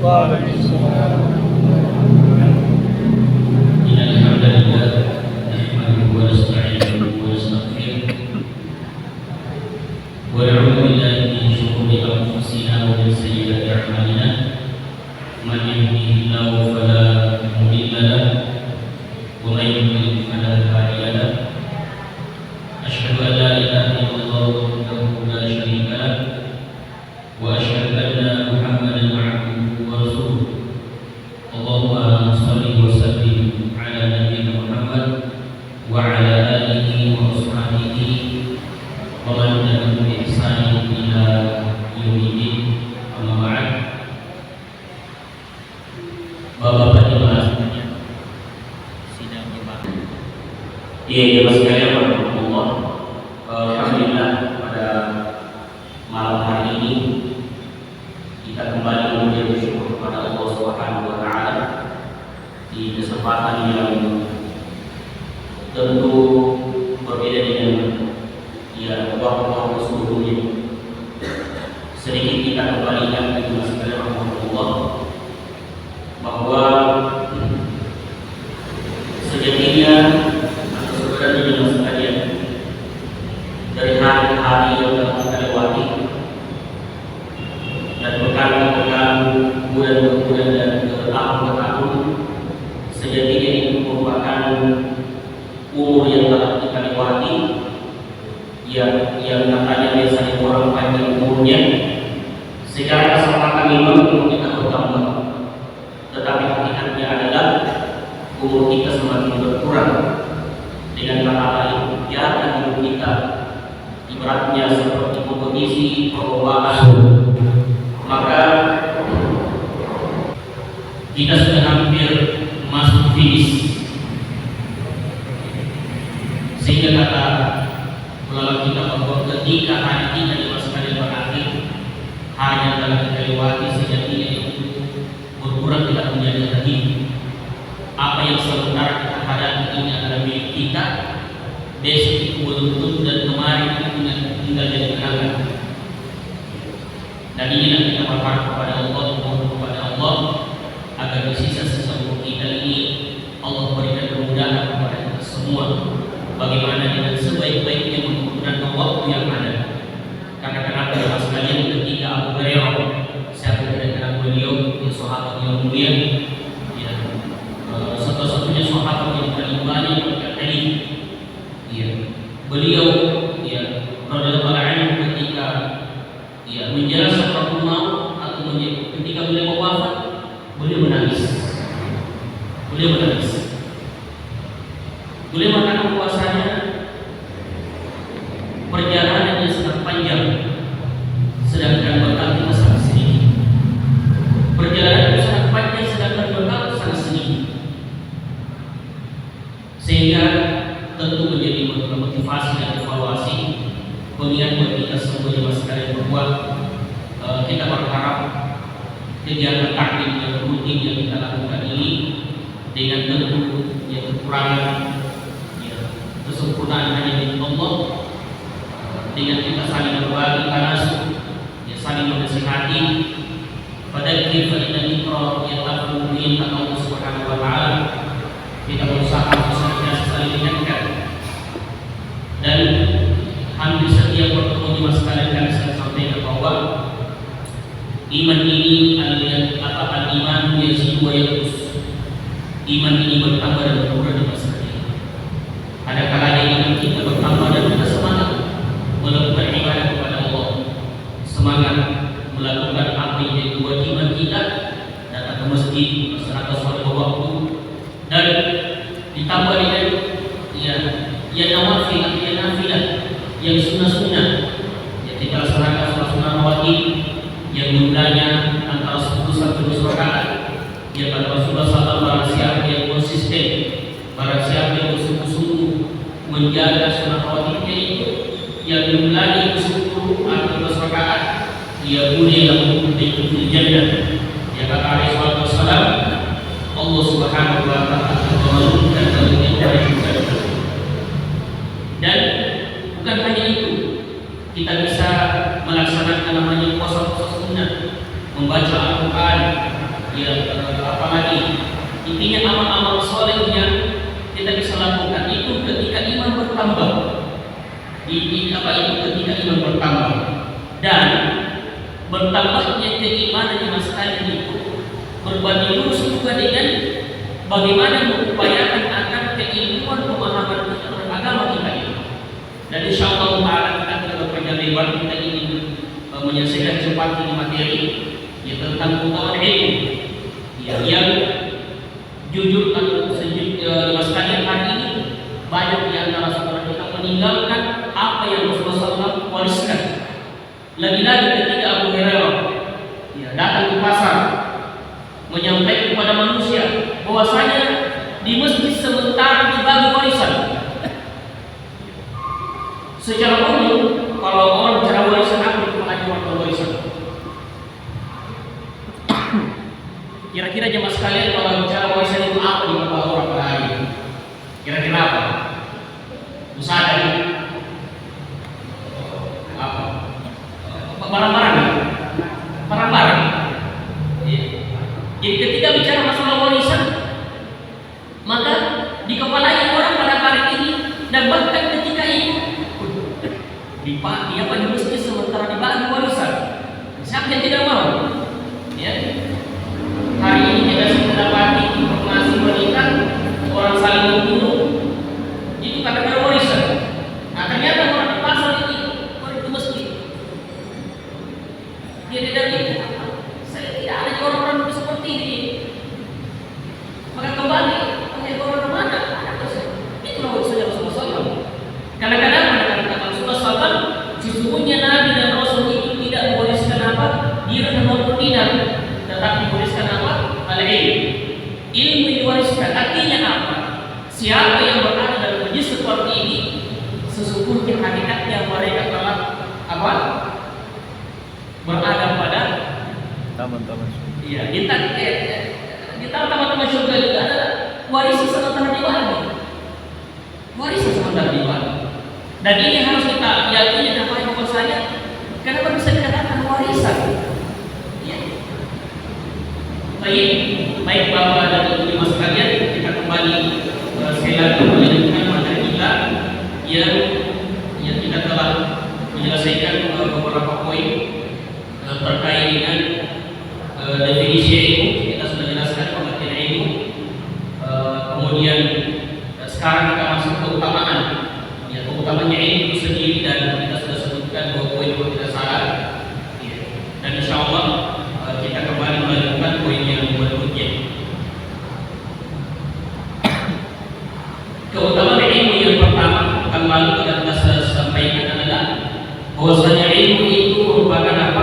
Waalaikumsalam. Bapak-bapak jemaah sidang jemaah. Iya, jemaah sekalian, warahmatullah. Alhamdulillah pada malam hari ini kita kembali memuji bersyukur kepada Allah Subhanahu wa taala di kesempatan yang tentu berbeda dengan waktu-waktu sebelumnya. Sedikit kita kembali ingat jemaah sekalian, warahmatullah, bahwa sejatinya atau sebenarnya jemaah sekalian, dari hari-hari yang telah kita lewati dan pekan-pekan, bulan-bulan dan tahun-tahun, sejatinya itu merupakan umur yang telah kita lewati, yang katanya biasanya orang panjang umurnya. Secara kesempatan memang umur kita bertambah, tetapi hakikatnya adalah umur kita semakin berkurang. Dengan kata lain, jalan hidup kita ibaratnya seperti kompetisi perlombaan, maka kita sudah hampir masuk finish. Sehingga kata ulama kita bahwa ketika hari kita di masa kalian berakhir, hari yang telah kita lewati sejatinya itu berkurang, tidak menjadi lagi. Apa yang sementara kita hadapi ini adalah milik kita, besok itu belum tentu, dan kemarin itu tinggal jadi kenangan. Dan inilah kita berharap kepada Allah, mohon kepada Allah agar di sisa-sisa umur kita ini Allah berikan kemudahan kepada kita semua, bagaimana dengan sebaik-baiknya menggunakan waktu yang ada. Karena kenapa jemaah sekalian, ketika Abu Hurairah, siapa dengan beliau, yang sahabat yang mulia, satu-satunya sahabat yang paling banyak berkali, beliau radhiyallahu anhu ketika menjelang sakaratul maut atau ketika beliau mau wafat, beliau menangis. Beliau mengatakan bahwasanya perjalanan yang sangat panjang, sedangkan bekal kita sangat sedikit. Perjalanan itu sangat panjang, sedangkan bekal sangat sedikit. Sehingga tentu menjadi motivasi dan evaluasi pengingat buat kita semua jemaah sekalian bahwa kita berharap kegiatan taklim yang rutin yang kita lakukan ini dengan tentu kekurangan, kesempurnaan hanya dari Allah, dengan kita saling berbagi tanasuh, saling menasihati, fadzakir fa inna dzikra tanfa'ul mu'minin, kata Allah Subhanahu wa taala. Kita berusaha saling mengingatkan, dan hampir setiap pertemuan jemaah sekalian kami selalu sampaikan bahwa iman ini adalah iman yang jiwa yang khusus. Iman ini bertambah dan berkurang jemaah sekalian. Ada kalanya iman kita bertambah dan kita semangat melakukan ibadah kepada Allah, semangat melakukan apa yang jadi kewajiban kita, datang ke masjid, melaksanakan sholat waktu, dan ditambah dengan nafilah, yang sunnah-sunnah yang kita laksanakan, sholat sunnah rawatib yang jumlahnya antara 10 sampai 12 rakaat. Ya, kata Rasulullah SAW, barang siapa yang konsisten, barang siapa yang bersungguh-sungguh menjaga sunnah rawatibnya itu yang jumlahnya 10 atau 12 rakaat, ia boleh lakukan di jannah. Ya, kata Rasulullah SAW, Allah Subhanahu wa taala menurunkan karunia kepada kita. Dan bukan hanya itu, kita bisa melaksanakan namanya puasa sunnah, membaca Al-Quran, apalagi intinya amal-amal soleh yang kita bisa lakukan itu ketika iman bertambah. Ketika iman bertambah dan bertambahnya keimanan yang sekali itu berbanding lurus juga dengan bagaimana mengupayakan agar keilmuan pemahaman kita beragama kita ini. Dan insyaallah taala kita akan berpanjang lebar, kita ingin menyelesaikan cepat ini materi tentang keutamaan ilmu yang jujur atau sejujurnya sekalian hari ini banyak di antara saudara kita meninggalkan apa yang Rasulullah SAW wariskan. Lagi-lagi ketika Abu Hurairah datang ke pasar menyampaikan kepada manusia bahwasanya di masjid sementara dibagi warisan. Secara umum kalau orang bicara warisan, apa itu mengajukan warisan? Kira-kira jemaah sekalian kalau bicara warisan itu apa di mata orang pada hari ini? Kira-kira apa? Usaha apa? Barang-barang. Jadi ketika bicara masalah warisan, maka di kepala orang pada hari ini dan bahkan ketika itu di masjid sementara dibagi warisan. Siapa yang tidak mau? Ya. Hari ini kita sudah mendapati informasi meningkat orang saling membunuh itu karena warisan. Nah, ternyata orang di pasar ini orang ke masjid. Dia tidak itu. Saya tidak ada orang-orang seperti ini. Maka kembali, orang kemana? Itulah warisan Rasulullah SAW. Kadang-kadang kata Rasulullah SAW, sesungguhnya Nabi dan Rasul itu tidak mewariskan apa? Dirham maupun dinar, tetapi mewariskan apa? Al-ilm. Ilmu diwariskan. Artinya apa? Siapa yang berada dalam majlis seperti ini, sesungguhnya hakikatnya mereka telah apa? Berada pada taman-taman. Iya, kita taman-taman surga juga ada warisan sementara dibagi. Warisan sementara dibagi. Dan ini harus kita yakini dan pahami bahwasanya kenapa bisa dikatakan warisan? Ya. Baik Bapak dan Ibu sekalian, kita kembali sekali lagi melanjutkan materi kita yang kita telah menyelesaikan beberapa poin terkait dengan definisi ilmu. Kita sudah jelaskan pengertian ilmu. Kemudian sekarang kita masuk ke keutamaan. Keutamanya ilmu itu sendiri dan kita sudah sebutkan bahwa poin tidak salah. Dan insya Allah kita kembali melanjutkan poin yang berikutnya. Keutamaan ilmu yang pertama kembali kita sudah sampaikan adalah bahwasanya ilmu itu merupakan apa?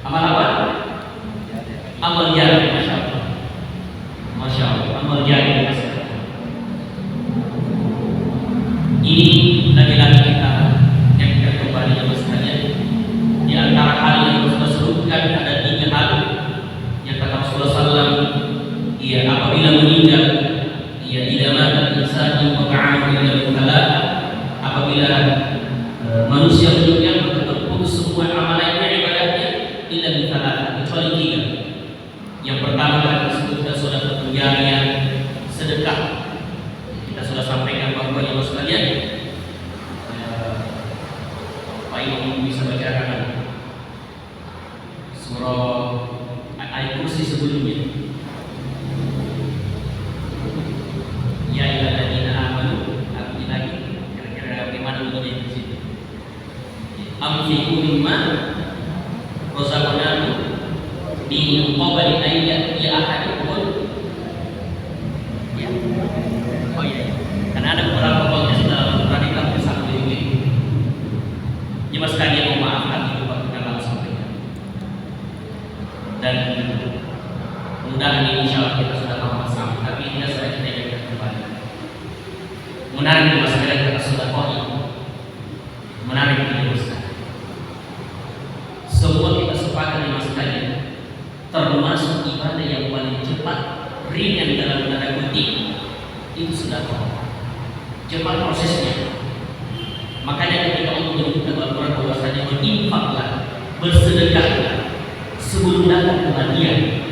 Amal apa? Amal jari. Masya Allah, amal jari. Ini lagi-lagi kita kembali ya sekalian. Di antara hal yang Rasulullah sebutkan ada 3 hal yang kata Rasulullah SAW. Apabila meninggal, idamatan insan yang menga'amu ila muthalat. Apabila manusia meninggal, maka terputus semua amalannya, ibadahnya ila muthalat, kecuali 3. Yang pertama adalah disebutkan sedekah jariyah, sedekah. Kita sudah sampaikan bahwa yang sekalian, Pak Imam bisa bacakan surah ayat kursi sebelumnya. Ya ayyuhalladzina amanu, artinya lagi kira-kira bagaimana bunyinya di situ? Amfiku mimma razaqnakum min qabli an ya'tiya ahadakum. Ya. Oh iya. Karena ada beberapa bagian dalam radikal kesalahan ini. Jemaah sekalian, mohon maaf kami lupa kita langsung sampaikan. Dan mudah-mudahan ini insyaallah kita sudah paham sama, tapi ini sudah kita ingatkan kembali. Menarik jemaah sekalian, kita sudah paham. Menarik ini Ustaz. Semua kita sepakat jemaah sekalian, termasuk ibadah yang paling cepat, ringan dalam tanda kutip, itu sudah paham. Cepat prosesnya. Makanya ketika Allah menyebutkan Al-Quran bahwasanya berinfaklah, bersedekahlah, sebelum datang kematian.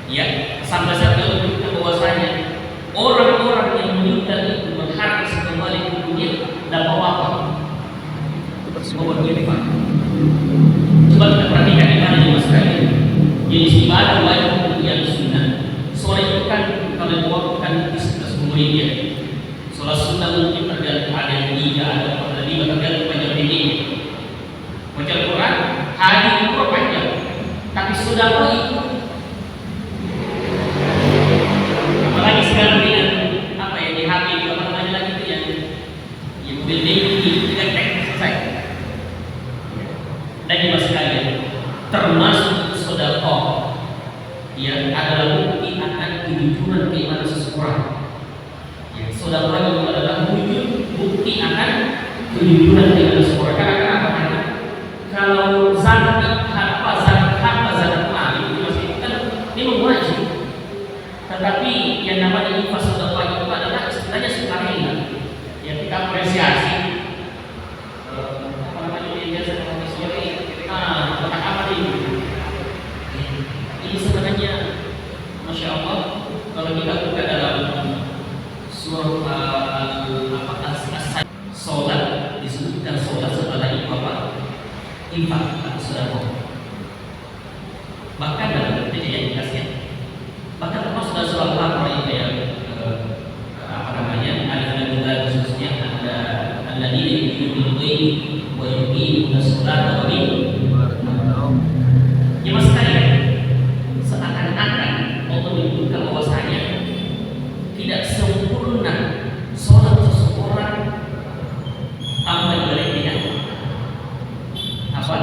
Ya, sampai-sampai untuk bahwasanya orang-orang yang meninggal itu berharap kembali ke dunia dan apa? Coba beribadah. Coba kita perhatikan di mana mas sekalian. Jadi ibadah wajib yang sunnah. Soal itu kan kalau diwakilkan di sebelah muridnya. Soal sunnah mungkin tergantung ada yang 3, ada 4, ada 5 tergantung panjang ini. Baca Al-Quran, hari itu panjang. Tapi sudah itu apalagi sekarang dengan apa ya di HP itu apa namanya lagi itu yang building tidak selesai. Dan di mas sekalian termasuk sedekah yang adalah bukti akan kejujuran keimanan seseorang. Ya, sedekah itu adalah bukti akan kejujuran keimanan seseorang. Karena apa? Karena kalau zakat mal itu masih kan ini wajib. Tetapi yang namanya infak sedekah itu adalah istilahnya sukarela. Ya kita apresiasi. Apa namanya biasa orang sore kotak amal ini sebenarnya masya Allah kalau kita buka dalam surah As-Sadd sholat disebutkan sholat setelah itu apa? Infak atau sedekah. Bahkan dalam yang dikasih bahkan termasuk dalam surah Al-Baqarah yang apa namanya ada khususnya ada alladzina yu'minuna bil-ghaibi wa yuqimuna as-salata wa ya mas sekalian, seakan-akan Allah menunjukkan bahwasanya tidak sempurna sholat seseorang tanpa diberikan apa?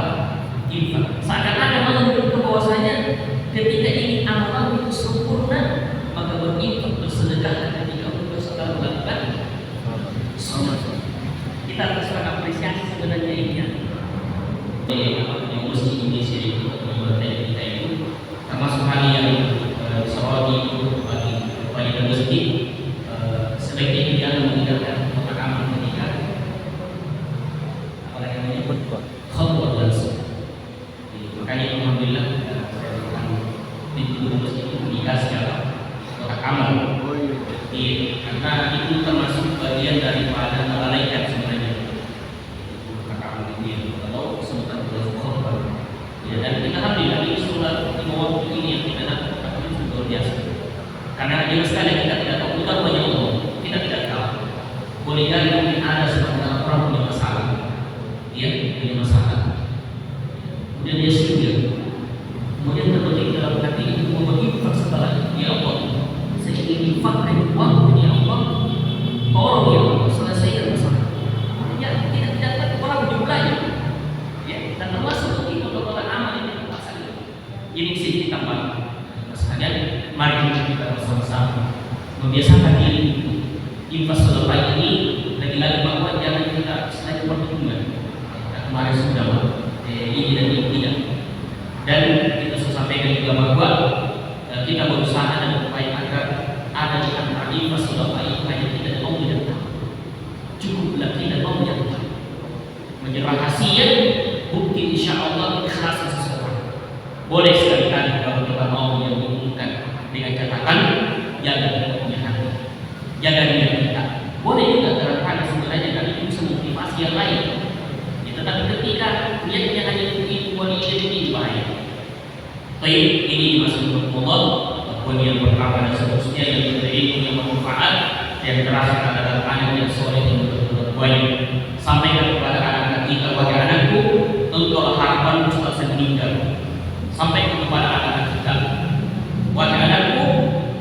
Infak. Seakan-akan Allah menunjukkan bahwasanya ketika ingin amalan itu sempurna maka berinfak bersedekah ketika Allah sedang melakukan sholat. Kita harus apresiasi sebenarnya ini ya. Yang mesti Indonesia itu kita itu termasuk hal yang seorang itu bagi masjid sebaiknya dia meninggalkan kotak amal ketika apalagi namanya khutbah langsung. Makanya alhamdulillah di masjid itu dikasih kotak amal. Karena itu termasuk bagian daripada malaikat sebenarnya. Kotak amal itu kalau sebentar khutbah. Ya, dan kita alhamdulillah ini sholat di waktu ini yang kita dapat itu luar biasa. Karena dia sekali kita tidak tahu kita banyak Allah, kita tidak tahu. Boleh jadi mungkin ada sebagian orang punya masalah, dia punya masalah. Kemudian dia singgah, kemudian terbetik dalam hati itu mau berinfak setelah ya Allah. Saya ingin infakkan uang ya Allah, tolong ya Allah selesaikan masalah. Ya tidak dapat orang jumlahnya, ya dan termasuk itu kalau amal ini masalah. Ini sih ditambah. Sekalian, mari kita bersama-sama membiasakan diri infak sedekah ini lagi-lagi bahwa jangan kita selain perhitungan. Kemarin sudah ini dan ini tidak. Dan kita sudah sampaikan juga bahwa kita berusaha dan berupaya agar ada di antara infak sedekah itu hanya tidak mau menyentuh. Cukuplah tidak mau menyentuh. Menjadi rahasia bukti insya Allah ikhlas seseorang. Boleh sekali-kali kalau kita mau menyembunyikan dengan catatan jaga punya hati, jaga niat kita. Boleh juga terangkan sebenarnya tapi itu bisa motivasi yang lain. Ya, tetapi ketika niatnya hanya untuk itu, ini bahaya. Baik, ini dimasukkan Allah. Poin yang pertama dan seterusnya yang ilmu yang bermanfaat, yang terakhir adalah anak yang soleh yang berbuat baik. Sampaikan kepada anak-anak kita, wahai anakku, engkau harapan setelah saya meninggal. Sampai kepada anak-anak kita, wahai anakku,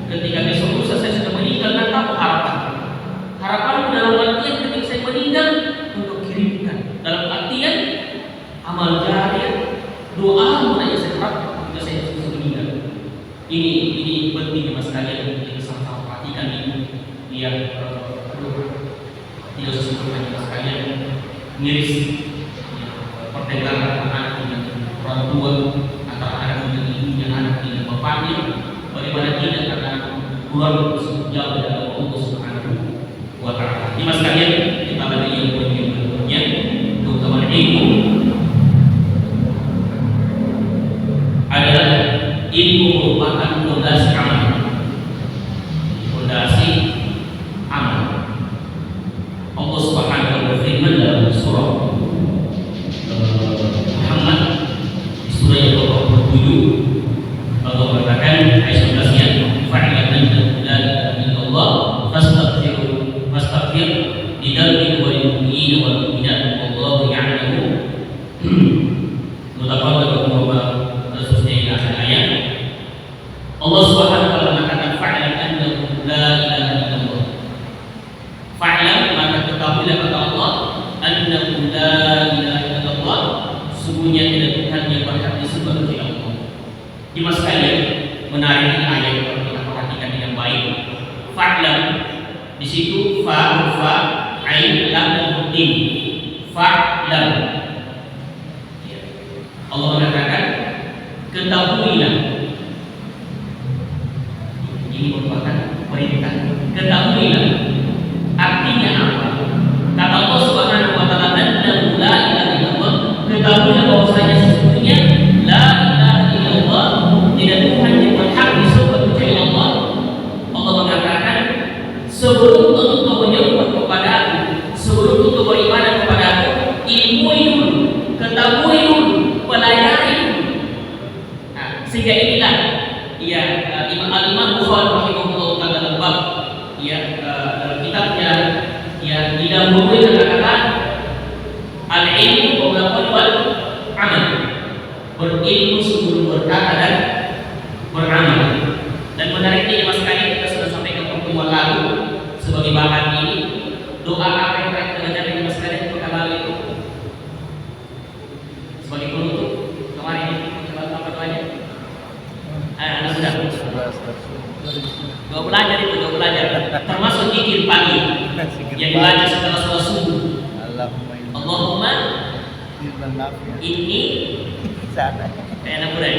ketika besok lusa saya sudah meninggal, dan tahu harapan. Harapanku dalam artian ketika saya meninggal untuk kirimkan. Dalam artian amal jariah, doa mulai saya harap ketika saya sudah meninggal. Ini penting mas kalian kita sama-sama perhatikan ini. Yang tidak sesungguhnya mas kalian miris pertengkaran anak dengan orang tua, antara anak dengan ibunya, anak dengan bapaknya, bagaimana tidak karena keluar jauh dari Allah Subhanahu wa Ta'ala. Ini mas kalian kita baca yang berikutnya, terutama ilmu. Ada merupakan fondasi amal. Fondasi amal. Allah Subhanahu wa taala berfirman dalam surah Muhammad di surah yang ke-27, Allah mengatakan ayat 11-nya, fa'lam annahu la ilaha illallah fastaghfir lidzambika wal mu'minina wal mu'minat wallahu ya'lamu mutaqallabakum wa terusnya ila akhir ayat. Allah Subhanahu wa taala mengatakan fa'lam annahu la ilaha illallah. Fa'lam, maka ketahuilah kata Allah, annahu la ilaha illallah, sungguhnya tidak Tuhan yang berhak disembah kecuali Allah. Jemaah sekalian, menarik ayat kalau kita perhatikan dengan baik. Fa'lam di situ fa ain lam dan mim. Fa'lam. Allah mengatakan ketahuilah. Ini merupakan perintah. Ketahuilah. Artinya apa? Kata Allah Subhanahu wa taala, annahu la ilaha illallah, ketahuilah bahwasanya sesungguhnya la ilaha illallah, tidak Tuhan yang berhak disembah kecuali Allah. Allah mengatakan, sebelum engkau menyembah kepadaku, sebelum engkau beribadah kepadaku, ilmui dulu, ketahui dulu, pelajari dulu. Nah, sehingga inilah ya Imam Bukhari rahimahullah taala dalam bab dalam kitabnya didahului kata-kata al-ilmu wal amal, berilmu sebelum berkata dan beramal. Dan menariknya mas sekali, kita sudah sampai ke pertemuan lalu sebagai bahan ini, doa apa yang kita belajar dengan mas sekali pertama kali itu sebagai penutup kemarin ini, coba apa doanya? Anda sudah doa belajar itu, doa belajar termasuk zikir pagi yang dibaca setelah sholat subuh. Allahumma inni kayak anak muda.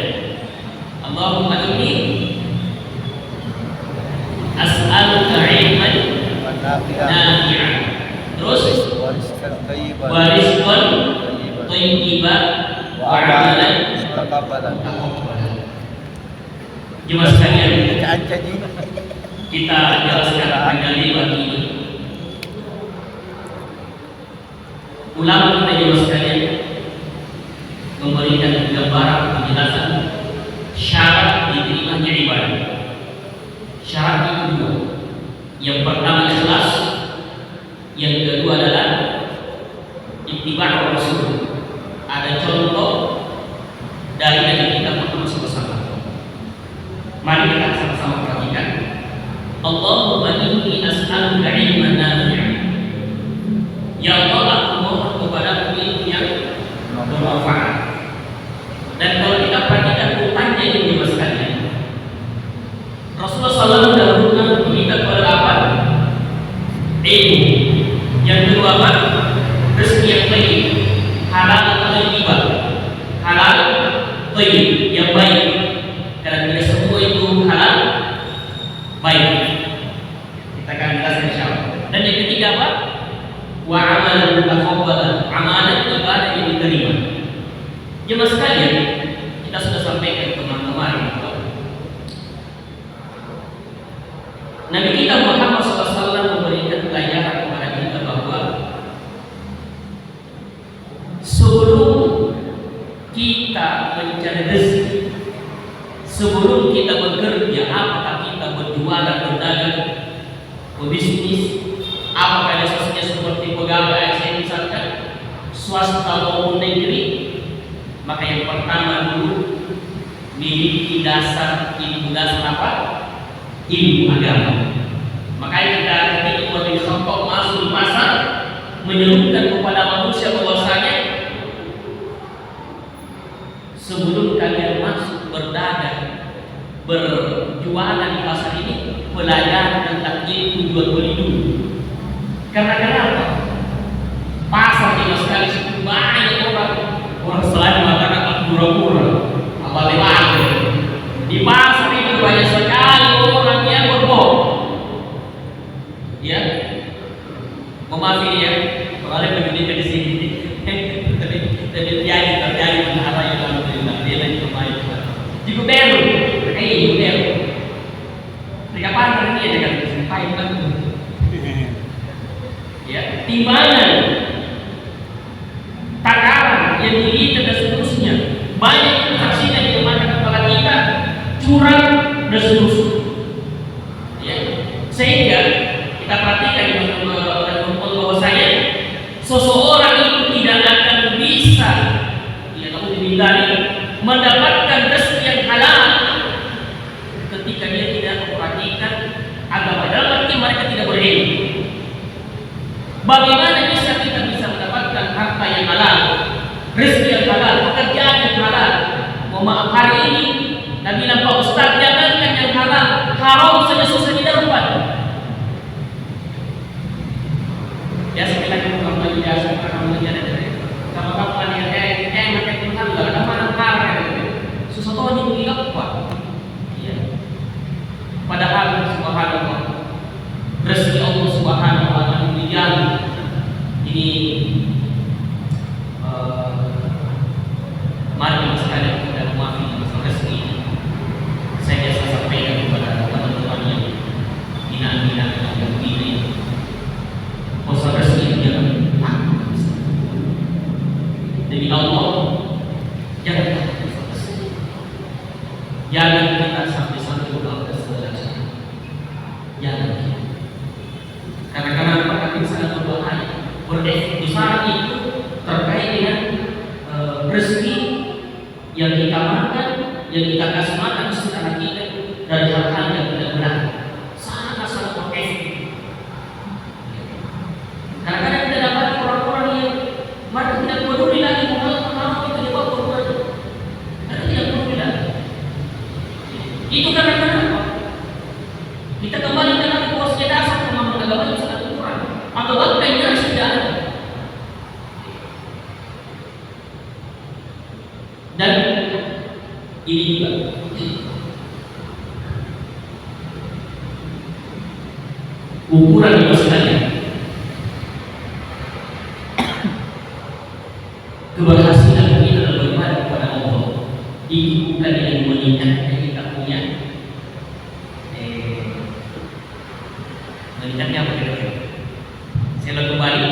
Allahumma inni as'aluka ilman nafi'an, terus warizqan thayyiban wa amalan mutaqabbalan. Jemaah sekalian, kita jelaskan kembali bagi ini. Ulama kita jemaah sekalian memberikan gambaran penjelasan syarat diterimanya ibadah. Syarat itu dua. Yang pertama ikhlas, yang kedua adalah ittiba' Rasul. Ada contoh dari Nabi kita Muhammad SAW. Mari kita sama-sama perhatikan. Allahumma inni as'aluka ilman nafi'an. Ya Allah, aku mohon kepadamu ilmu yang bermanfaat. Dan kalau kita perhatikan urutannya ini mas sekalian, Rasulullah SAW dahulukan meminta kepada apa? Ilmu. Yang kedua apa? Rezeki yang baik, halal atau thayyibah. Halal, thayyib, yang baik. Karena tidak semua itu halal baik. Kita akan jelaskan insyaallah. Dan yang ketiga apa? Wa amalan mutaqabbalan, amalan ibadah yang diterima. Jemaah sekalian, kita sudah sampaikan teman-teman, Nabi kita Muhammad SAW memberikan pelajaran kepada kita bahwa sebelum kita mencari rezeki, sebelum kita bekerja, apakah kita berjualan, berdagang, berbisnis, apakah dasarnya seperti pegawai saya misalkan, swasta maupun negeri, maka yang pertama dulu miliki dasar ilmu dasar apa? Ilmu agama. Makanya kita ketika menjadi contoh masuk di pasar menyerukan kepada manusia bahwasanya sebelum kalian masuk berdagang, berjualan di pasar ini, pelajari tentang ilmu jual beli dulu. Karena kenapa? Pasar ini sekali banyak orang selain mengatakan murah-murah, apa lewat di pasar itu banyak sekali orang yang berbohong. Ya, memaafkan ya, kalau begitu di sini, terjadi hal yang alhamdulillah dia lagi bermain. Jika baru, model. Mereka pandang dia dengan pahit kan? Ya, timbangan, takaran yang dilihat dan seterusnya. Banyak saksinya di mata kepala kita, curang dan seterusnya. Ya, sehingga kita perhatikan bahwasanya seseorang itu tidak akan bisa, ya kamu dihindari mendapatkan rezeki yang halal ketika dia tidak memperhatikan agama. Dalam arti mereka tidak berilmu. Bagaimana bisa kita mendapatkan harta yang halal, rezeki yang halal, pekerjaan yang halal? Mohon maaf, hari ini Nabi bilang, Pak Ustaz, jangankan yang halal, haram saja susah didapat. Ya sebenarnya kamu biasa kamu menjadi kalau kamu ada makan Tuhan nggak ada mana susah tuh diingat Pak. Iya. Padahal subhanallah rezeki Allah subhanahu wa taala dijamin. Ini mari sekalian kita memahami masalah rezeki ini. Saya biasa sampaikan kepada teman-teman yang binaan-binaan yang begini. Masalah rezeki itu jangan demi Allah, jangan kita sampai berdoa ke saudara. Jangan. Karena apa? Sangat berbahaya. Berefek besar itu terkait dengan rezeki yang kita makan, yang kita kasih makan secara kita dari hal-hal yang tidak benar. Sangat berefek. Kadang-kadang kita dapat orang-orang yang mereka tidak peduli lagi mau kita dibawa berbuat. Mereka tidak peduli lagi. Itu karena apa? Kita kembali ke posisi dasar pemahaman agama yang sangat kurang, atau bahkan yang tidak ada. Dan ini juga ukuran yang sekalian. Keberhasilan kita dalam beribadah kepada Allah itu bukan dengan meningkatnya kita punya meningkatnya apa kira-kira? Saya kembali,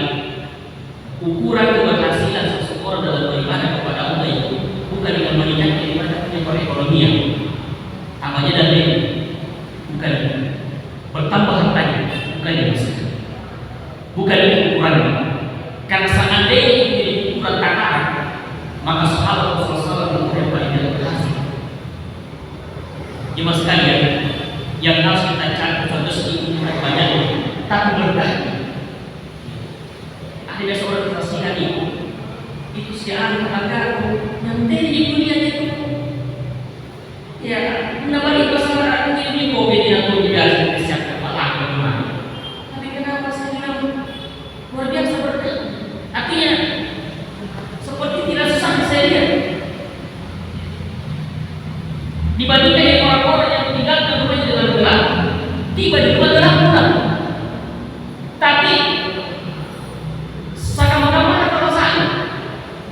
ukuran keberhasilan seseorang dalam beribadah kepada Allah itu bukan dengan meningkatnya kita punya perekonomian, amalnya dan lain, bukan bertambah hartanya, bukan yang besar, bukan itu ukurannya. Karena seandainya itu jadi ukuran takaran, maka sahabat Rasulullah yang paling tidak berhasil. Jemaah sekalian, yang harus kita cari rezeki itu banyak, tapi berkah. Akhirnya seorang saksikan itu siaran tetanggaku yang dari dunia itu, ya, menambah pasal aku ini kopi tidak boleh biasa siap kepala kemana. Tapi kenapa saya bilang luar biasa berkah? Artinya seperti tidak susah saya lihat dibandingkan dengan orang-orang yang meninggalkan rumahnya dengan gelap, tiba di rumah gelap pulang. Tapi sama-sama kalau saya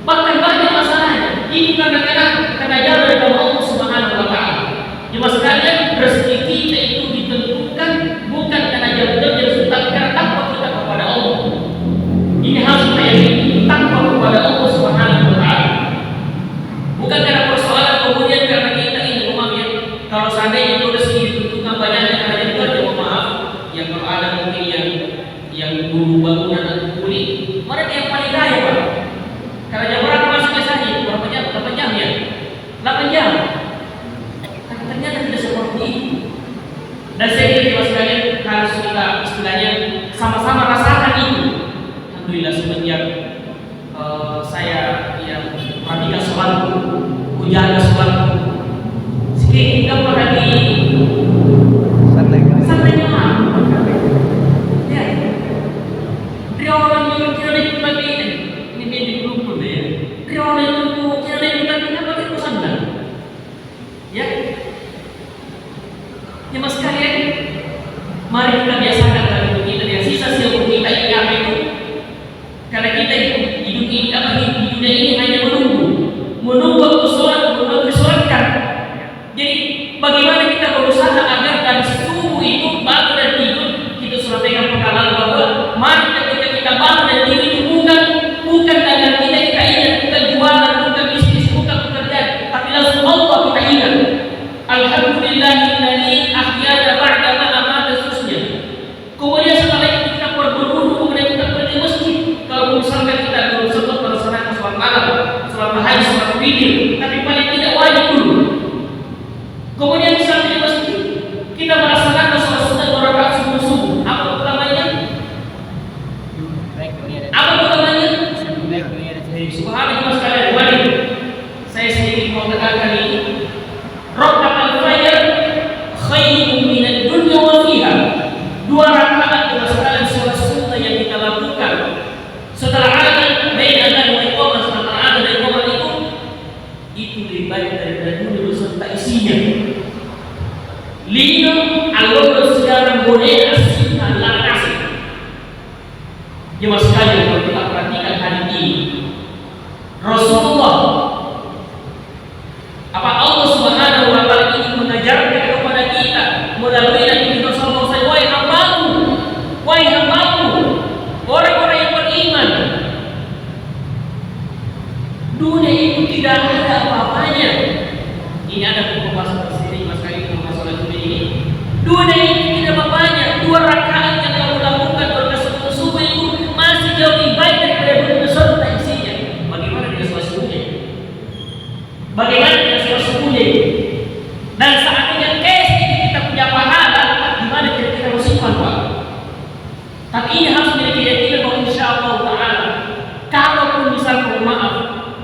bahkan banyak masalahnya itu karena jalan dari Allah Subhanahu wa taala. Jemaah sekalian, rezeki kita itu ditentukan bukan karena jauh-jauh dari sultan, karena takwa kita kepada Allah. Ini harus kita yakini, takwa kepada Allah Subhanahu wa taala. Bukan karena persoalan kemudian karena kita ini kalau seandainya itu rezeki ditentukan banyaknya karena itu aja, maaf, yang kalau ada mungkin yang dulu bangunan dan kulit, mereka yang paling kaya Pak. Karena jam berapa masuknya saja? Berapa jam? 8 jam ya? 8 jam. Tapi ternyata tidak seperti itu. Dan saya kira sekalian harus kita istilahnya sama-sama rasakan itu. Alhamdulillah semenjak saya yang perhatikan sholatku, kujaga sholatku, sedikit gampang lagi santai lah. Ya, dari orang yang kira itu lagi ini di grup deh ya. Dari orang itu kira itu lagi apa kita santai? Ya, jemaah sekalian, mari kita biasakan dalam hidup kita yang sisa-sisa kita ini apa itu? Karena kita hidup ini apa di dunia ini hanya menunggu waktu sholat, menunggu sholatkan. Jadi bagaimana Kita melaksanakan sholat sunnah 2 rakaat subuh. Apa utamanya? Apa utamanya? Subhanallah sekalian. Wali, saya sedikit mau tekankan ini. Rakaat al-fajr khairun minad dunya wa fiha. 2 rakaat adalah sekalian sholat sunnah yang kita lakukan setelah adzan, baik adzan wa iqamah, setelah adzan dan iqamah itu lebih baik daripada dunia beserta isinya. Lino Allah sekarang boleh asina la kasih. Jemaah sekalian, kalau kita perhatikan hari ini, Rasulullah, apa Allah Subhanahu wa taala ini mengajarkan kepada kita melalui Nabi kita sallallahu alaihi wasallam, wahai hambaku, orang-orang yang beriman, dunia itu tidak ada apa-apanya. Ini ada pembahasan tersendiri mas kali masalah dunia ini. Dunia ini tidak apa-apanya. 2 rakaat yang kamu lakukan pada sholat subuh itu masih jauh lebih baik daripada dunia beserta isinya. Bagaimana dengan sholat subuhnya? Bagaimana dengan sholat subuhnya? Dan saatnya kita punya pahala, di mana kita harus simpan, Pak? Tapi ini harus menjadi keyakinan bahwa insyaallah taala, kalaupun misalnya maaf,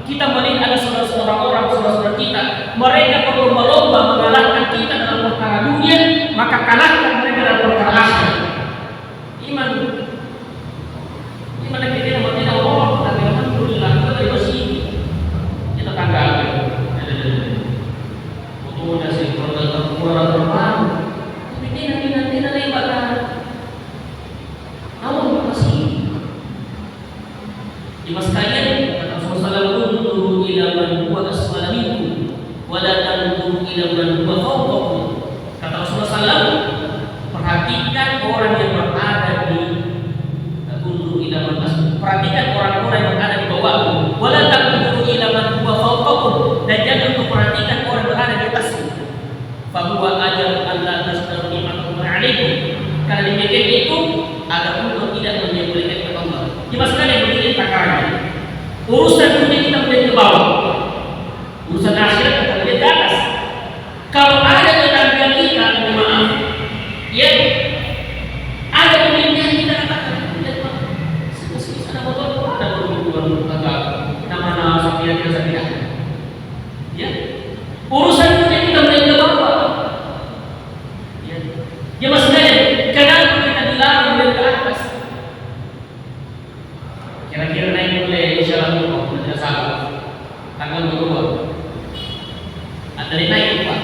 kita melihat ada saudara-saudara kita, mereka berlomba-lomba mengalahkan kita dalam perkara dunia, maka kalahkan mereka dalam perkara akhirat. Iman kita yang berarti Allah, tapi alhamdulillah kita dari masih kita tanggalkan. Untuk nasi kurang terbaru, tapi nanti bakal Allah masih. Jemaah sekalian, kata Rasulullah, "Unzuru ila man huwa asfala minkum wa la tanzuru ila man huwa fawqakum." Kata Rasulullah sallallahu, perhatikan orang yang berada di unzuru ila man asfala. Perhatikan orang-orang yang berada di bawahmu, wa la tanzuru ila man huwa fawqakum, dan jangan memperhatikan orang yang berada di atasmu. Fa huwa ajal an la tasdaru ni'matallahi 'alaikum. Karena demikian itu agar engkau tidak menyembelihkan Allah. Jemaah sekalian, begini takarannya. Urusan dunia kita melihat ke bawah, urusan akhirat kita melihat ke atas. Kalau ada tetangga kita, maaf, ya, ada pemimpin kita katakan, sini sana motor, ada motor tetangga, nama saya tidak. Ya, urusan dunia kita melihat ke bawah. Ya, jemaah sekalian, kenapa kita dilarang melihat ke atas? Kira-kira naik mulai insyaallah tidak salah. Tanggal 2. Ada naik Pak.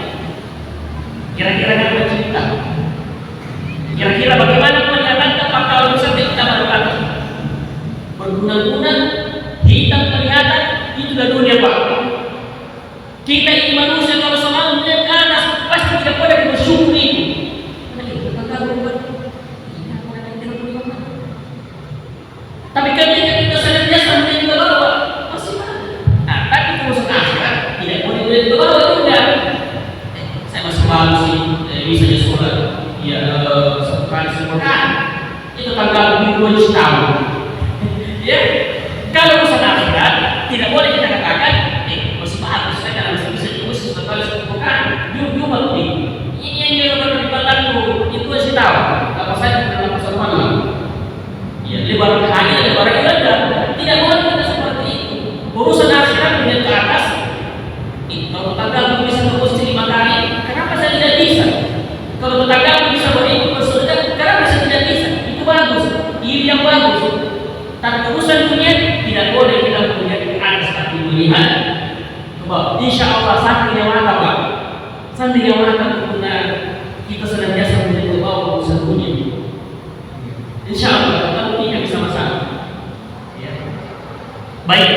Kira-kira apa cerita? Kira-kira bagaimana penyataan Pak kalau misalnya kita berkata berguna-guna hitam kelihatan itu dah dunia Pak. Kita ini manusia kalau selalu melihat ke atas pasti tidak boleh bersyukur itu. Tapi ketika kita senantiasa melihat ke bawah, masih ada. Nah, tapi urusan akhirat tidak boleh melihat ke bawah juga. Saya masih paham sih, misalnya sholat, ya sekali sepekan, itu tanggal 2 tahun. Ya, kalau urusan akhirat tidak boleh kita katakan, masih bagus, saya kan masih bisa sekali sepekan, jumat nih. Ini yang dia berdebatku, itu masih tahu. Apa saja dalam pasal malam. Ya, lebar hanya lebar ibadah. Tidak boleh kita seperti itu. Urusan akhirat melihat ke atas. Kalau tetangga bisa berpuasa 5 kali, kenapa saya tidak bisa? Kalau tetangga bisa beribu bersedekah, kenapa saya tidak bisa? Itu bagus, ini yang bagus. Tapi urusan dunia tidak boleh kita melihat ke atas, tapi melihat ke bawah. Insya Allah saking yang mata Pak, saking yang mata benar kita senantiasa melihat ke bawah urusan dunia. Insya Allah kita tidak bersama-sama. Ya. Baik.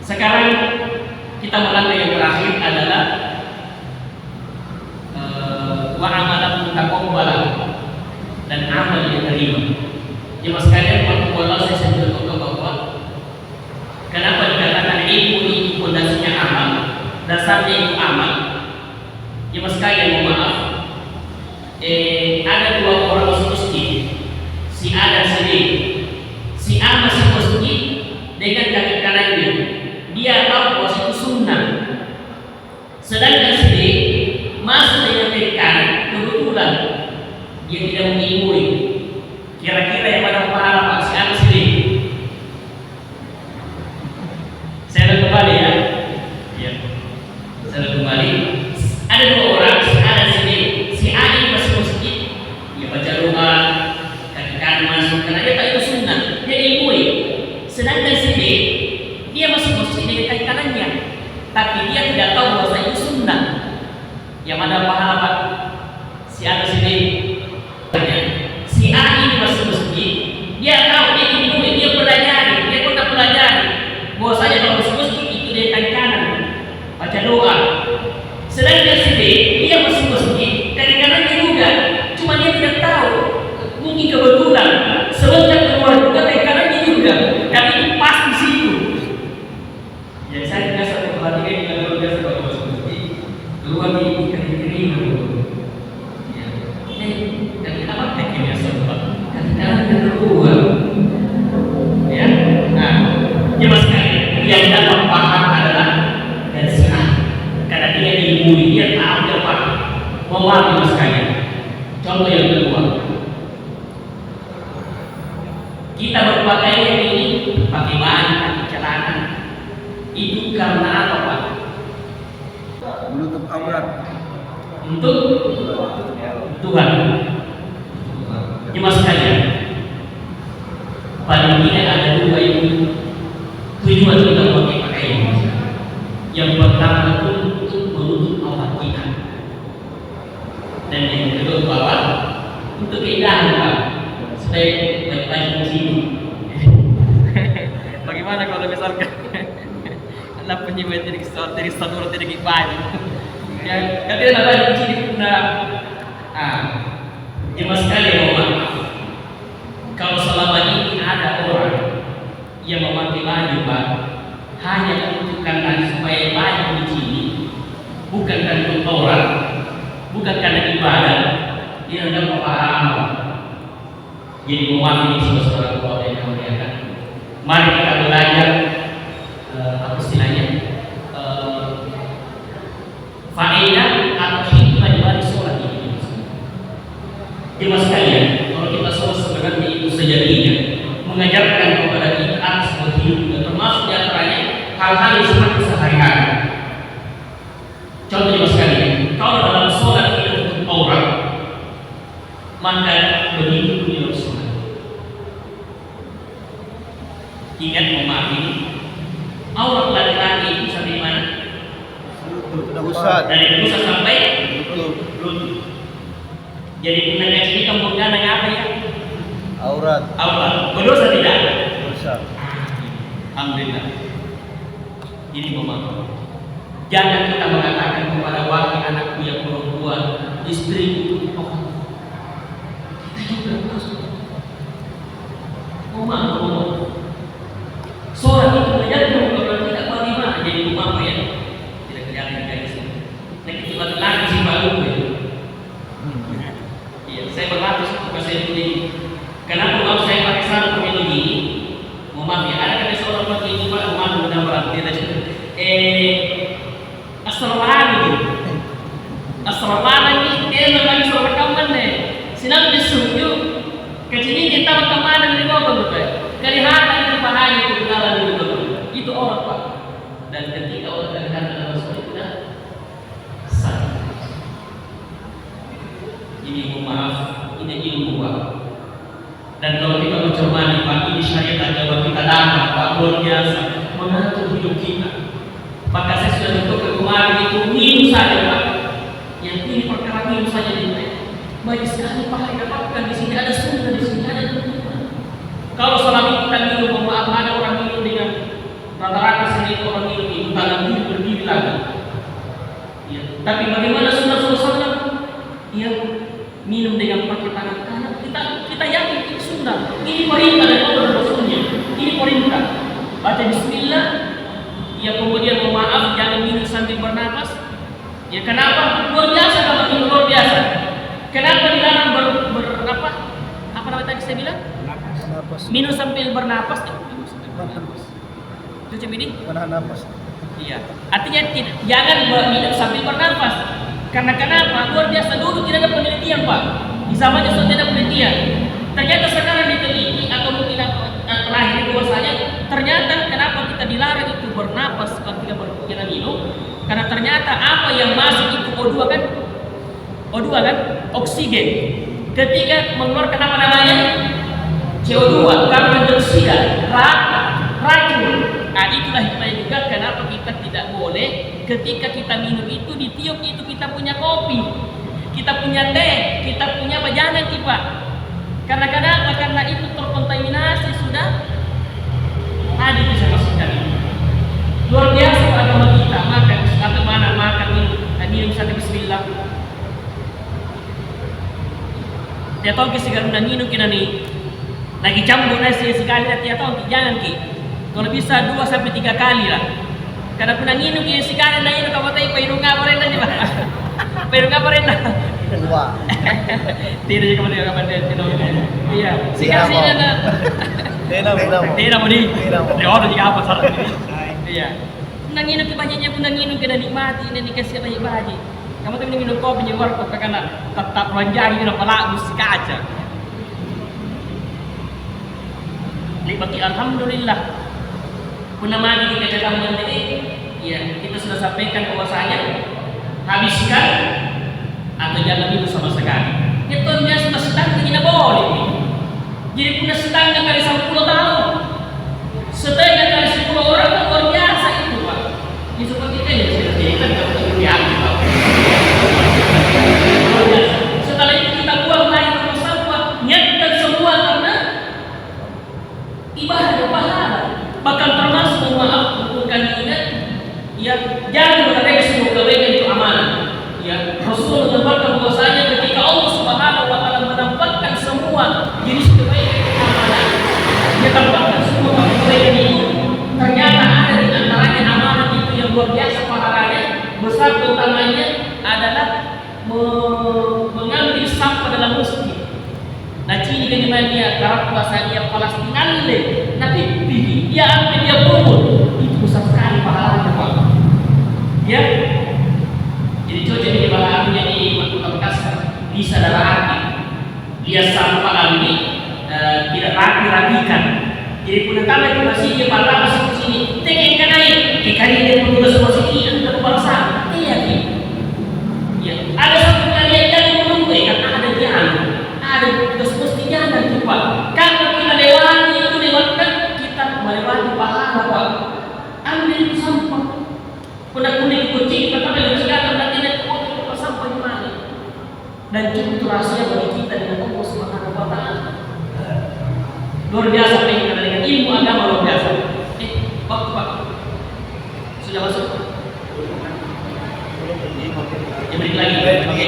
Sekarang kita melangkah yang terakhir adalah wa amalan mutaqabbalan dan amal yang terima. Jemaah sekalian, waktu awal saya sudah tahu bahwa kenapa dikatakan ilmu itu pondasinya amal, dasarnya itu amal. Jemaah sekalian, mohon maaf. Ada 2 orang masuk masjid, si A dan si B. Si A masuk masjid dengan kaki kanannya, dia tahu bahwa itu sunnah. Sedangkan si B masuk dengan kaki kanan, kebetulan dia tidak mengimui. Kira-kira yang pada pahala Pak si anak sini. Saya kembali ya. Ya. Saya kembali. Ada dua orang, si A dan si B. Si A ini masuk masjid, dia baca doa, kaki kanan masuk karena dia tahu itu sunnah, dia ilmui. Sedangkan si B, dia masuk masjid dengan kaki kanannya, tapi dia tidak tahu bahwa itu sunnah. Yang mana pahala Pak? Si A dan si B. Si A ini masuk masjid, dia tahu, dia ilmui, dia pelajari, dia pernah pelajari bahwasanya kalau masuk masjid itu dia kaki kanan, baca doa. Sedangkan si B, dia masuk masjid, kaki kanannya juga, cuma dia tidak tahu. Mungkin kebetulan sebentar keluar juga kaki kanannya juga, tapi itu pas di situ. Jadi saya biasa memperhatikan kita luar biasa kalau masuk masjid, keluar di kaki kiri dulu. Ya, kaki apa kaki biasa Pak? Kaki kanannya keluar. Ya, nah, jelas sekali yang dapat paham adalah dari si A. Karena dia ilmui, dia tahu, dia paham. Memahami sekalian. Contoh yang kedua, kita berpakaian ini pakai baju, pakai celana. Itu karena apa Pak? Menutup aurat. Untuk Tuhan. Cuma sekalian. Paling tidak ada dua itu tujuan kita memakai pakaian. Yang pertama itu untuk menutup aurat kita, dan yang kedua apa? Untuk keindahan Pak, supaya baik-baik di sini. Bagaimana kalau misalkan anak penyebab dari sanur tidak baju? Yang katanya apa di sini pun jelas sekali ya Bapak. Kalau selama ini ada orang yang memakai baju Pak, hanya untuk karena supaya baju di sini, bukan karena untuk aurat, bukan karena ibadah, dia hendak pemahaman. Jadi memahami saudara keluarga yang dimuliakan. Mari kita belajar apa istilahnya faedah atau hikmah di balik sholat ini. Jelas sekalian, kalau kita sholat sebenarnya itu sejatinya mengajarkan kepada kita atas hidup, termasuk diantaranya hal-hal yang seperti sehari-hari. Contohnya sekali, kalau dalam sholat kita untuk aurat, maka begitu di dalam sholat. Ingat memahami, aurat laki-laki itu sampai mana? Pusat. Dari pusat sampai lutut. Jadi punanya sini kemungkinan apa ya? Aurat. Aurat. Berdosa tidak? Dosa. Alhamdulillah. Ini memahami. Jangan kita mengatakan kepada wahai anakku yang perempuan, istri itu pokok. Kita juga harus memahami. Sholat itu menjadi kalau tidak bagaimana jadi rumah ya? Tidak kelihatan dari sini. Nek itu laki si baru ya. Iya, saya berlatih supaya saya ini. Kenapa kalau saya pakai sarung begini? Mohon ya, ada kan seorang pakai ini Pak, mohon mudah berat dia tadi. Asrarani dia lagi seorang kawan deh. Sinang disuruh kecilnya kita kemana dari bawah betul. Kelihatan itu bahaya itu dalam itu. Itu orang Pak. Dan ketika orang kelihatan dalam sholat itu sah. Ini maaf, ini ilmu Pak. Dan kalau kita mencermati Pak, ini syariat agama kita dapat Pak, luar biasa mengatur hidup kita. Maka saya sudah tentukan kemarin itu minum saja Pak. Yang ini perkara minum saja di sini. Baik sekali Pak, dapatkan di sini ada sunnah, di sini ada tuntunan. Kalau selama kita minum, maaf ada orang minum dengan rata-rata sendiri orang minum itu tangan diri berdiri lagi. Ya. Tapi bagaimana sunnah? Ya, minum dengan pakai tangan kanan. Kita yakin itu sunnah. Ini perintah dari Allah Rasulnya. Ini perintah. Baca Bismillah. Ya kemudian maaf jangan minum sambil bernapas. Ya kenapa? Luar biasa kalau minum luar biasa. Kenapa dilarang apa? Apa namanya tadi saya bilang? Minum sambil bernapas. Itu ini? Menahan napas. Iya. Artinya jangan minum sambil bernapas. Karena kenapa? Luar biasa, dulu tidak ada penelitian Pak. Di zamannya sudah tidak ada penelitian. Ternyata sekarang diteliti atau mungkin terakhir bahwasanya ternyata kenapa kita dilarang itu bernapas ketika kita minum? Karena ternyata apa yang masuk itu O2 kan? O2 kan? Oksigen. Ketika mengeluarkan apa namanya? CO2, karbon dioksida, racun. Nah itulah hikmahnya juga kenapa kita tidak boleh ketika kita minum itu ditiup itu kita punya kopi, kita punya teh, kita punya apa, jangan Pak. Karena kenapa? Karena itu terkontaminasi sudah tadi bisa masukkan ini. Luar biasa agama kita, makan atau mana makan minum satu bismillah. Dia tahu segala minum kita nih lagi campur nasi sekali dia tahu jangan ki. Kalau bisa 2 sampai 3 kali lah. Karena pernah minum ki sekali na ini kamu tahu payung apa renda nih Pak. Payung apa renda? Dua. Tidak juga dia kapan dia tidak. Iya. Sekali ada. Tidak mau di. Dia orang juga apa salah ini. Iya. Nanginu ke banyaknya pun nanginu ke nikmati ini dikasih banyak bahagia. Kamu tuh minum kopi di warkop karena tetap ranjang ini pala musik kaca. Nikmati alhamdulillah. Puna magi kita katakan tadi, ya kita sudah sampaikan bahwasanya habiskan atau jangan minum sama sekali. Itu dia sudah sedang tidak boleh. Jadi punya setengah kali 10 tahun, setengah kali 10 orang itu luar biasa itu Pak. Ini seperti itu ya kita setelah itu kita buang lagi ke sampah, nyatakan semua karena ibadah pahala. Bahkan termasuk maaf bukan ingat, ya jangan mereka semua kebaikan itu amanah. Ya Rasul menyampaikan bahwasanya ketika Allah Subhanahu Wa Taala menampakkan semua jenis kebaikan itu amanah, dia tampakkan semua kebaikan itu. Ternyata ada di antaranya amanah itu yang luar biasa pahalanya, besar utamanya adalah mengambil sampah dalam masjid. Nah ciri kan dimana dia karena puasa dia Palestina tapi dia ambil dia pungut itu besar sekali pahalanya Pak. Ya, jadi cocok ini pahalanya di Makhluk Kasar bisa dalam arti dia sampah ambil tidak rapi-rapikan. Jadi punya tambah itu masih dia pahala masuk ke sini tekan kanai ikan dia petugas masuk ini untuk bangsa. Iya sih. Ya, ada satu kali yang menunggu karena ada jalan. Ada mestinya ada Pak. Kalau kita lewati itu lewatkan kita melewati pahala Pak. Ambil sampah. Pernah kuning kucing pertama yang sekarang nanti nanti sampah di mana? Dan itu rahasia bagi kita dengan Allah Subhanahu Wa Taala. Luar biasa apa yang kita dengan ilmu agama luar biasa. Waktu Pak sudah masuk. Ya balik lagi. Oke.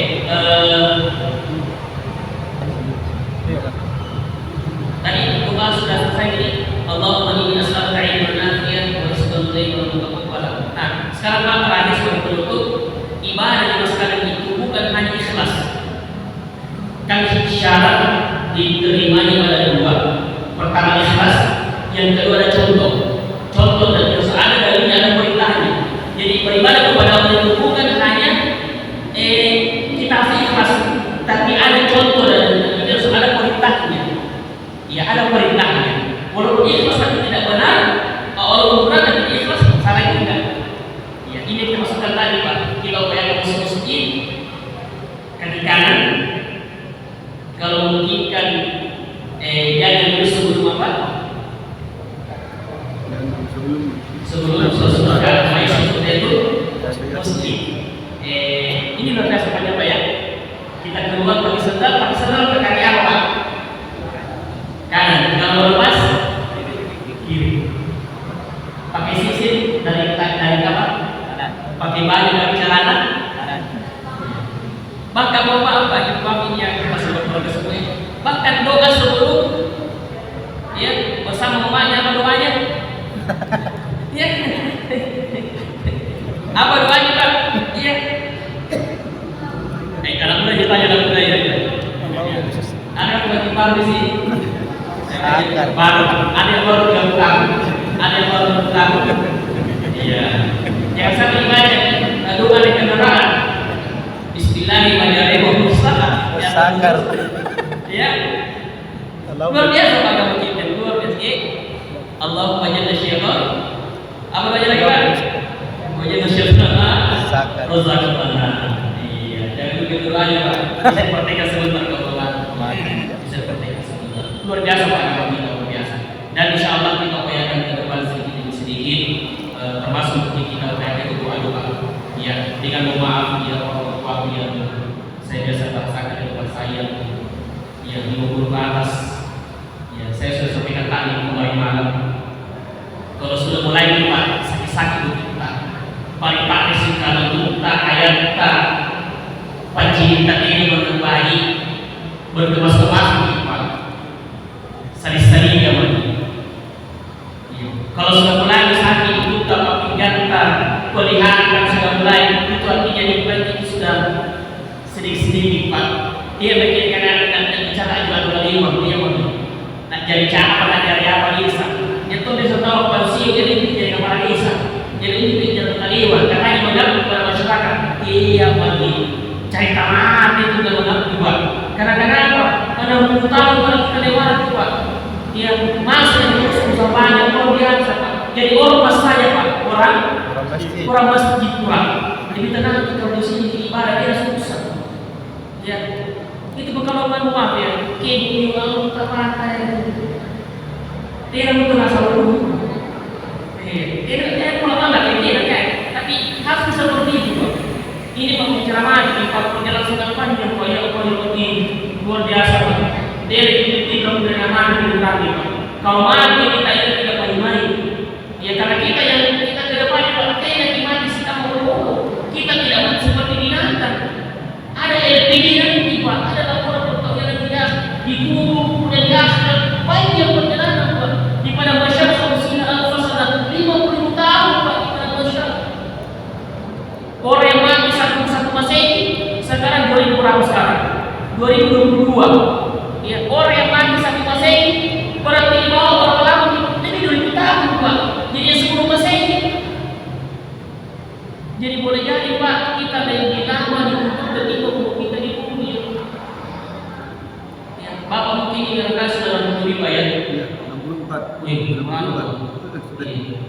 Tadi doa sudah selesai ini. Allahumma inni as'aluka ilman nafi'an wa rizqan thayyiban wa taqabbalan. Nah, sekarang Pak terakhir sebagai penutup, ibadah di masa sekarang itu bukan hanya ikhlas. Kan syarat diterimanya ada 2. Pertama ikhlas, yang kedua ada contoh. Contoh dan harus ada dalilnya, ada perintahnya. Jadi beribadah kepada Allah itu bukan hanya kita harus ikhlas, tapi ada contoh dan harus ada perintahnya. Ya ada perintahnya. Walaupun ikhlas tapi tidak benar, walaupun benar tapi ikhlas salah juga. Ya ini kita masukkan tadi Pak. Kita upaya masuk masjid kaki kanan. Kalau memungkinkan jangan dulu sebelum apa? Sebelum sesuatu baik seperti itu masjid. Ini luar biasa Pak ya. Kita keluar pakai sandal ke kaki apa Pak? Kanan, kalau lepas kiri. Pakai sisir dari apa? Pakai baju dari celana. Bahkan bapak apa? Ibu kami yang masih berkeluarga semua. Bahkan doa sebelum ya bersama mamanya apa doanya? Ya. Apa doanya Pak? Iya. Kalau boleh ditanya dalam budaya ya. Ada bagi baru di sini. Baru ada yang baru gabung, ada yang baru gabung. Iya. Yang satu ibadah doa di kendaraan. Di Sakar. Ya. Luar biasa agama kita, luar biasa. Allahumma jalla syaitan. Apa aja lagi Pak? Wajalla syaitan. Sakar. Razaqana. Iya, jangan begitu aja Pak. Bisa praktekkan sebentar kalau Pak. Bisa praktekkan sebentar. Luar biasa Pak agama kita, luar biasa. Dan insya Allah kita upayakan ke depan sedikit demi sedikit, termasuk kita upayakan itu doa-doa. Ya, dengan memaaf ya orang tua yang saya biasa bahasakan di depan saya, yang 50 ke atas. Ya, saya sudah sampaikan tadi kemarin malam. Kalau sudah mulai lupa sakit-sakit kita, paling sih kalau kita ayat kita, pancinta ini berkembali, berkemas-kemas kita, sari-sari ya man. Kalau sudah mulai sakit itu tak pingganta, kelihatan sudah mulai itu artinya itu sudah sedikit-sedikit Pak. Dia berkira-kira dan bicara juga lima dia mau. Nak jadi cara nak dari apa bisa? Itu bisa tahu pensiun jadi jadi kepala desa. Jadi ini jadi taliwan. Karena yang mengganggu kepada masyarakat. Iya bagi cari tamat itu tidak mengganggu juga. Karena apa? Karena 10 tahun kalau kita lewat Pak. Dia masih terus usaha banyak luar biasa Pak. Jadi orang pas saja Pak. Orang masjid kurang. Lebih tenang kita di sini di ibadah dia susah. Ya. Itu kalau maaf ya, kini kalau tak pakai, dia mungkin asal dulu. Dia pulang nggak dia kan, tapi harus bisa seperti itu. Ini pembicaraan di kalau penjelasan panjang, upaya lebih luar biasa. Dia tidak memberikan mana di tadi. Kalau mati kita ini tidak mati. Ya karena kita yang kita ke depan kita yang mati kita mau kita tidak mati seperti binatang. Ada LPG nanti Pak, ada laporan pertolongan tidak dikubur dan diasal banyak perjalanan Pak di pada masyarakat Muslim al-Fasada 50 tahun Pak di pada masyarakat. Orang yang mati satu Masehi sekarang 2000 berapa sekarang? 2022. Ya, orang yang mati satu Masehi berarti di bawah berapa lama? Jadi 2000 tahun Pak. Jadi 10 Masehi. Jadi boleh jadi Pak kita lebih lama ketika kita di bumi. Ya, Bapak mungkin ini kan sudah 60 ya? Iya, 64. Wih,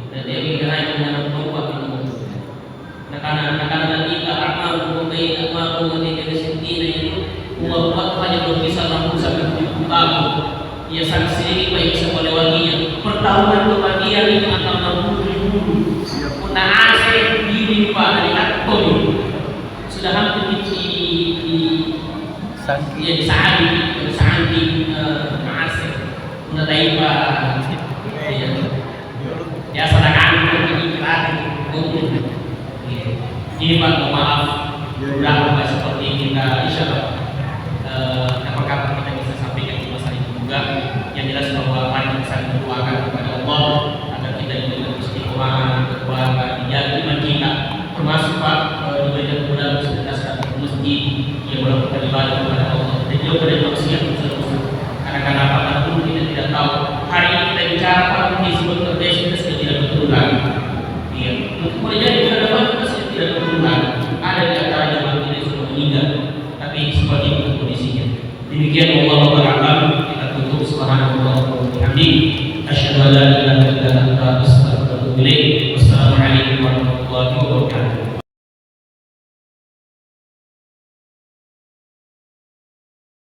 dan dia mengenai dengan Bapak ini. Karena kita amal mengenai amal mengenai kesetiaan itu, umat hanya berkisar 60 sampai 70 tahun. Ya sangat sedikit Pak yang bisa melewatinya. Pertahuan kebahagiaan itu antara 60.000. Puna asing diri Pak dari Akton sudah hampir di Sangki Masih Puna Taipa ya sedangkan ini ini Pak maaf udah seperti kita insya Allah kapan-kapan kita bisa sampaikan di masa itu juga yang jelas bahwa mari kita saling berdoakan kepada Allah agar kita diberikan istiqomah berdoa dijaga iman kita termasuk Pak diberikan kemudahan sedekah ke masjid yang melakukan ibadah kepada Allah dan jauh dari maksiat karena apa pun kita tidak tahu hari ini kita bicara Pak mungkin sebelum kita sudah tidak betul lagi iya untuk menjadi pada depan kita sudah tidak betul lagi ada di antara jemaah ini sudah meninggal tapi seperti itu kondisinya demikian Allah beragam kita tutup subhanallah wa bihamdihi asyhadu an la ilaha illa anta astaghfiruka wa atubu ilaik wassalamu alaikum warahmatullahi wabarakatuh.